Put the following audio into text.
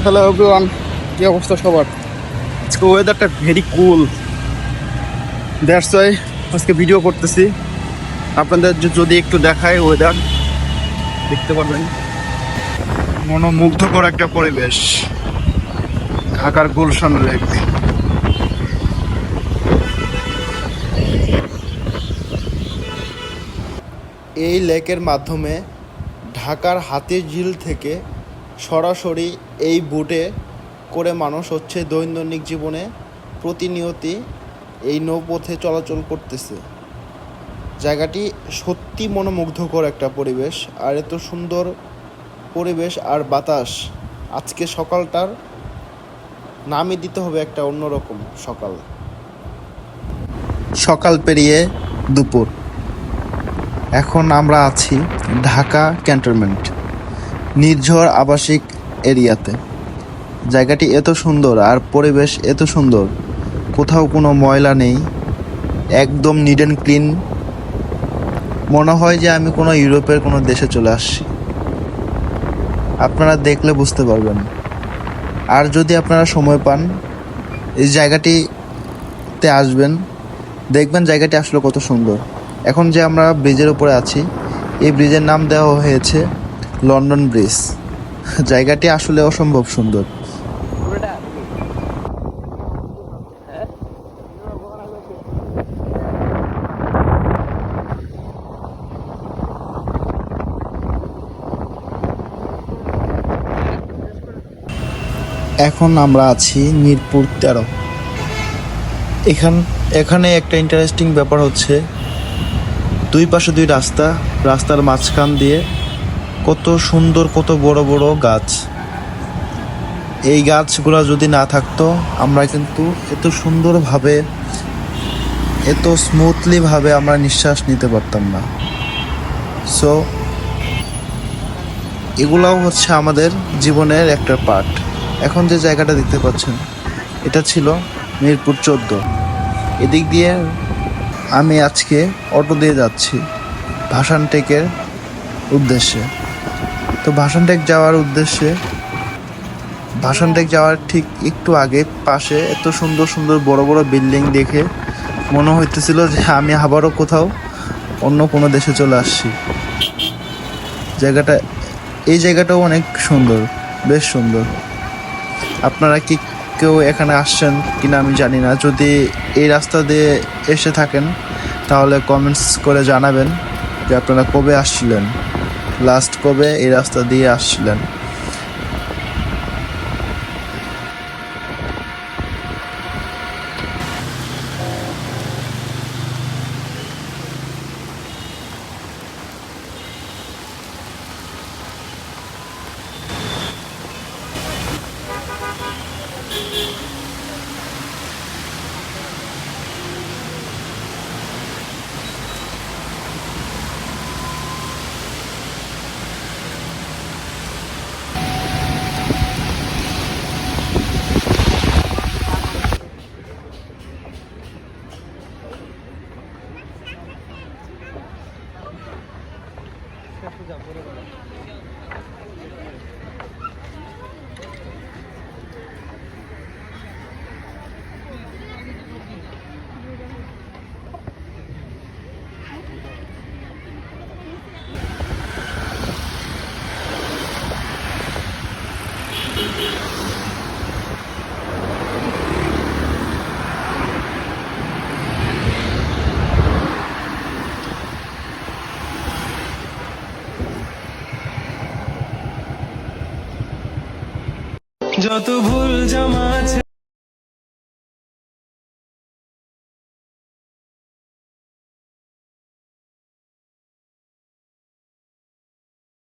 Hello everyone, কি অবস্থা সবার? আজকে ওয়েদারটা ভেরি কুল, দ্যাটস ওয়াই আজকে ভিডিও করতেছি। আপনাদের যদি একটু দেখায় ওয়েদার, দেখতে পারবেন মনোমুগ্ধকর একটা পরিবেশ। ঢাকার গুলশান লেক। এই লেকের মাধ্যমে ঢাকার হাতিরঝিল থেকে সরাসরি এই বোটে করে মানুষ দৈনন্দিন জীবনে প্রতিনিয়তই এই নৌপথে চলাচল করতেছে। জায়গাটি সত্যি মনোমুগ্ধকর একটা পরিবেশ, আর এত সুন্দর পরিবেশ আর বাতাস। আজকে সকালটার নামই দিতে হবে একটা অন্যরকম সকাল। সকাল পেরিয়ে দুপুর, এখন আমরা আছি ঢাকা ক্যান্টনমেন্ট নির্ঝর আবাসিক এরিয়াতে। জায়গাটি এত সুন্দর আর পরিবেশ এত সুন্দর, কোথাও কোনো ময়লা নেই, একদম নিট অ্যান্ড ক্লিন। মনে হয় যে আমি কোনো ইউরোপের কোনো দেশে চলে আসছি। আপনারা দেখলে বুঝতে পারবেন। আর যদি আপনারা সময় পান এই জায়গাটিতে আসবেন, দেখবেন জায়গাটি আসলে কত সুন্দর। এখন যে আমরা ব্রিজের উপরে আছি, এই ব্রিজের নাম দেওয়া হয়েছে লন্ডন ব্রিজ। জায়গাটি আসলে অসম্ভব সুন্দর। এখন আমরা আছি মিরপুর 13। এখানে একটা ইন্টারেস্টিং ব্যাপার হচ্ছে, দুই পাশে দুই রাস্তার মাঝখান দিয়ে কত সুন্দর, কত বড় বড় গাছ। এই গাছগুলো যদি না থাকতো, আমরা কিন্তু এত সুন্দরভাবে, এত স্মুথলিভাবে আমরা নিঃশ্বাস নিতে পারতাম না। সো এগুলাও আমাদের জীবনের একটা পার্ট। এখন যে জায়গাটা দেখতে পাচ্ছেন, এটা ছিল মিরপুর 14। এদিক দিয়ে আমি আজকে অটো দিয়ে যাচ্ছি ভাসানটেকের উদ্দেশ্যে। তো ভাসানটেক যাওয়ার ঠিক একটু আগে পাশে এত সুন্দর সুন্দর বড় বড় বিল্ডিং দেখে মনে হইতেছিল যে আমি আবারও কোথাও অন্য কোনো দেশে চলে আসছি। এই জায়গাটাও অনেক সুন্দর, বেশ সুন্দর। আপনারা কি কেউ এখানে আসছেন কিনা আমি জানি না। যদি এই রাস্তা দিয়ে এসে থাকেন তাহলে কমেন্টস করে জানাবেন যে আপনারা কবে আসছিলেন, লাস্ট কবে এই রাস্তা দিয়ে আসছিলেন। যত ভুল জমা আছে